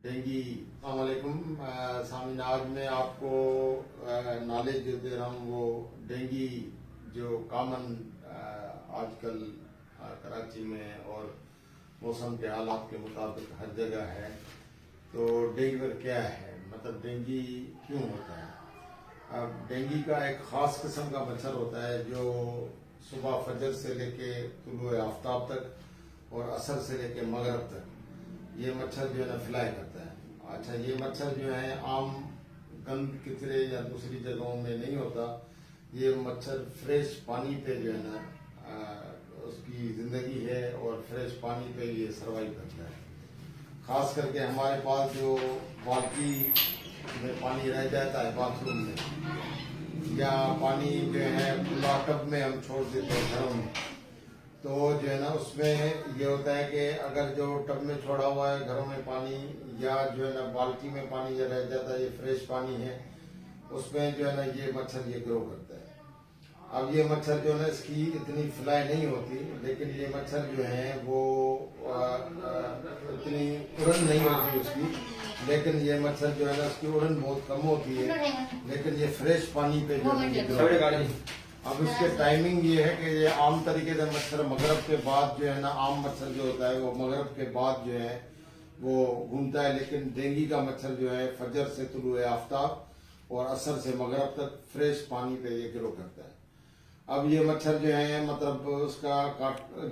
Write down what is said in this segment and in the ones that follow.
Dinghy. अस्सलामुअलैकुम सामीन, आज मैं आपको नॉलेज जो दे रहा हूँ वो डेंगी जो कॉमन आजकल कराची में और मौसम के हालात के मुताबिक हर जगह है। तो डेंगू क्या है, मतलब डेंगी क्यों होता है। अब डेंगी का एक ख़ास किस्म का मच्छर होता है जो सुबह फजर से लेके तुलुए आफ्ताब तक और असर से लेके मगरब तक ये मच्छर जो है ना फ्लाई करता है। अच्छा, ये मच्छर जो है आम गंद किचरे या दूसरी जगहों में नहीं होता। ये मच्छर फ्रेश पानी पे जो है ना उसकी जिंदगी है और फ्रेश पानी पे ये सर्वाइव करता है। खास करके हमारे पास जो बाल्टी में पानी रह जाता है बाथरूम में, या पानी जो है खुला टब में हम छोड़ देते हैं घरों में, तो जो है ना उसमें ये होता है कि अगर जो टब में छोड़ा हुआ है घरों में पानी, या जो है ना बाल्टी में पानी जो रह जाता है, ये फ्रेश पानी है, उसमें जो है ना ये मच्छर ये ग्रो करता है। अब ये मच्छर जो है ना इसकी इतनी फ्लाई नहीं होती, लेकिन ये मच्छर जो है वो इतनी उड़न नहीं होती उसकी, लेकिन ये मच्छर जो है ना उसकी उड़न बहुत कम होती है, लेकिन ये फ्रेश पानी पे जो है ये ग्रो करता है। अब इसके टाइमिंग ये है कि ये आम तरीके से मच्छर मगरब के बाद जो है ना, आम मच्छर जो होता है वो मगरब के बाद जो है वो घूमता है, लेकिन डेंगी का मच्छर जो है फजर से तुलुए आफ्ताब और असर से मगरब तक फ्रेश पानी पे ये ग्रो करता है। अब ये मच्छर जो है मतलब उसका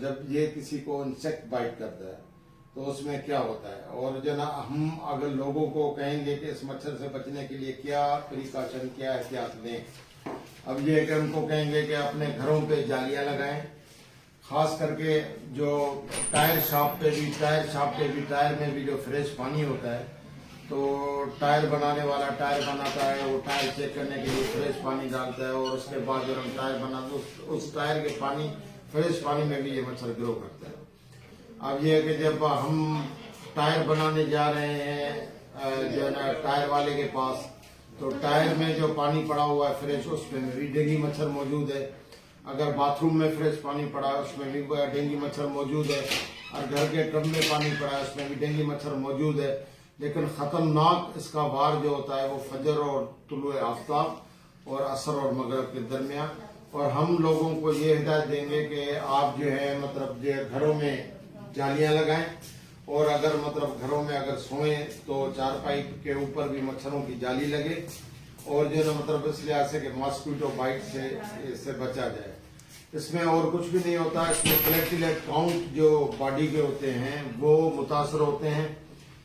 जब ये किसी को इंसेक्ट बाइट करता है तो उसमें क्या होता है, और जो ना हम अगर लोगों को कहेंगे कि इस मच्छर से बचने के लिए क्या प्रिकॉशन, क्या एहतियात लें। अब ये कि हमको कहेंगे कि अपने घरों पे जालियां लगाएं, खास करके जो टायर शॉप पे भी टायर में भी जो फ्रेश पानी होता है, तो टायर बनाने वाला टायर बनाता है, वो टायर चेक करने के लिए फ्रेश पानी डालता है, और उसके बाद जब हम टायर बनाते उस टायर के पानी फ्रेश पानी में भी ये मच्छर ग्रो करता है। अब ये है कि जब हम टायर बनाने जा रहे हैं जो है ना टायर वाले के पास, तो टायर में जो पानी पड़ा हुआ है फ्रेश, उसमें भी डेंगी मच्छर मौजूद है। अगर बाथरूम में फ्रेश पानी पड़ा है उसमें भी डेंगी मच्छर मौजूद है, और घर के टब में पानी पड़ा है उसमें भी डेंगी मच्छर मौजूद है। लेकिन खतरनाक इसका वार जो होता है वो फजर और तुलुए आफ्ताब और असर और मगरब के दरमियान। और हम लोगों को ये हिदायत देंगे कि आप जो है मतलब जो घरों में जालियां लगाएं, और अगर मतलब घरों में अगर सोएं तो चारपाई के ऊपर भी मच्छरों की जाली लगे, और जो ना मतलब इस लिहाज से कि मॉस्किटो बाइट से इससे बचा जाए। इसमें और कुछ भी नहीं होता। इसमें प्लेटलेट काउंट जो बॉडी के होते हैं वो मुतासर होते हैं।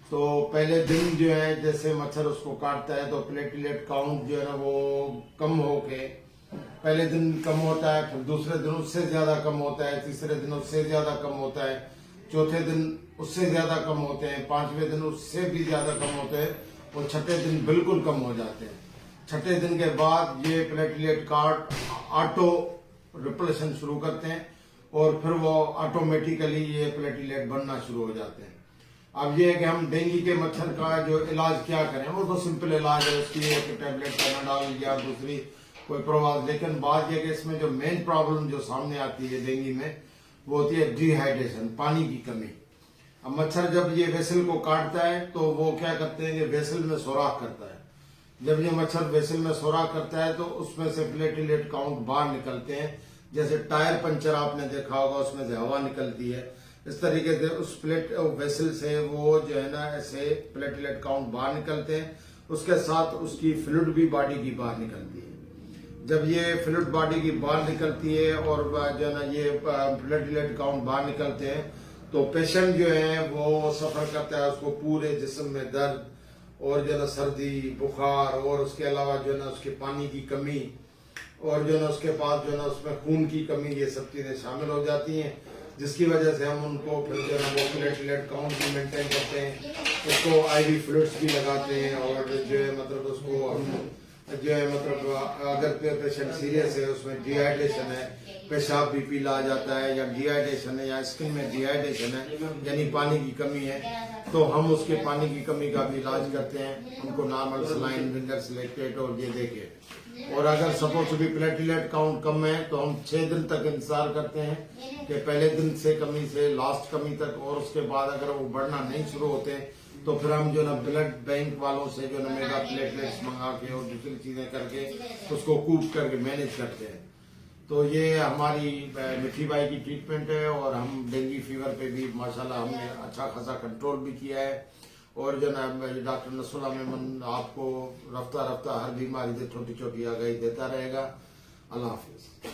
तो पहले दिन जो है जैसे मच्छर उसको काटता है तो प्लेटलेट काउंट जो है ना वो कम होके पहले दिन कम होता है, फिर दूसरे दिन उससे ज्यादा कम होता है, तीसरे दिन उससे ज्यादा कम होता है, चौथे दिन उससे ज्यादा कम होते हैं, पांचवें दिन उससे भी ज्यादा कम होते हैं, और छठे दिन बिल्कुल कम हो जाते हैं। छठे दिन के बाद ये प्लेटलेट काउंट ऑटो रिप्लेशन शुरू करते हैं, और फिर वो ऑटोमेटिकली ये प्लेटलेट बनना शुरू हो जाते हैं। अब ये है कि हम डेंगी के मच्छर का जो इलाज क्या करें, वो तो सिंपल इलाज है, उसकी एक टैबलेट पैनाडॉल या दूसरी कोई प्रवास। लेकिन बात यह कि इसमें जो मेन प्रॉब्लम जो सामने आती है डेंगी में वो होती है डिहाइड्रेशन, पानी की कमी। अब मच्छर जब ये वेसल को काटता है तो वो क्या करते हैं कि वेसल में सुराख करता है। जब ये मच्छर वेसल में सुराख करता है तो उसमें से प्लेटलेट काउंट बाहर निकलते हैं। जैसे टायर पंचर आपने देखा होगा, उसमें से हवा निकलती है, इस तरीके से उस वेसल से वो जो है ना ऐसे प्लेटलेट काउंट बाहर निकलते हैं। उसके साथ उसकी फ्लूइड भी बॉडी की बाहर निकलती है। जब ये फ्लूइड बॉडी की बाहर निकलती है और जो है ना ये प्लेटलेट काउंट बाहर निकलते हैं, तो पेशेंट जो है वो सफर करता है, उसको पूरे जिस्म में दर्द और जो है ना सर्दी, बुखार, और उसके अलावा जो है ना उसके पानी की कमी, और जो है ना उसके पास जो है ना उसमें खून की कमी, ये सब चीजें शामिल हो जाती हैं, जिसकी वजह से हम उनको फिर जो है ना वो प्लेटलेट काउंट भी मेंटेन करते हैं, उसको आईवी फ्लूइड्स भी लगाते हैं, और जो है मतलब उसको हम जो है मतलब अगर पेशेंट सीरियस है, उसमें डिहाइड्रेशन है, पेशाब भी पीला आ जाता है, या डिहाइड्रेशन है, या स्किन में डिहाइड्रेशन है यानी पानी की कमी है, तो हम उसके पानी की कमी का भी इलाज करते हैं। उनको नॉर्मल सलाइन, विंगर सिलेक्टेड और ये देके। और अगर सपोज भी प्लेटलेट काउंट कम है तो हम 6 दिन तक इंतजार करते हैं कि पहले दिन से कमी से लास्ट कमी तक, और उसके बाद अगर वो बढ़ना नहीं शुरू होते तो फिर हम जो ना ब्लड बैंक वालों से जो ना मेगा प्लेटलेट्स मंगा के और दूसरी चीजें करके उसको कूप करके मैनेज करते हैं। तो ये हमारी मिठी बाई की ट्रीटमेंट है और हम डेंगू फीवर पे भी माशाल्लाह हमने अच्छा खासा कंट्रोल भी किया है। और जो ना डॉक्टर नसरुल्लाह मेमन आपको रफ्ता रफ्ता हर बीमारी से छोटी छोटी आगाही देता रहेगा। अल्लाह हाफिज।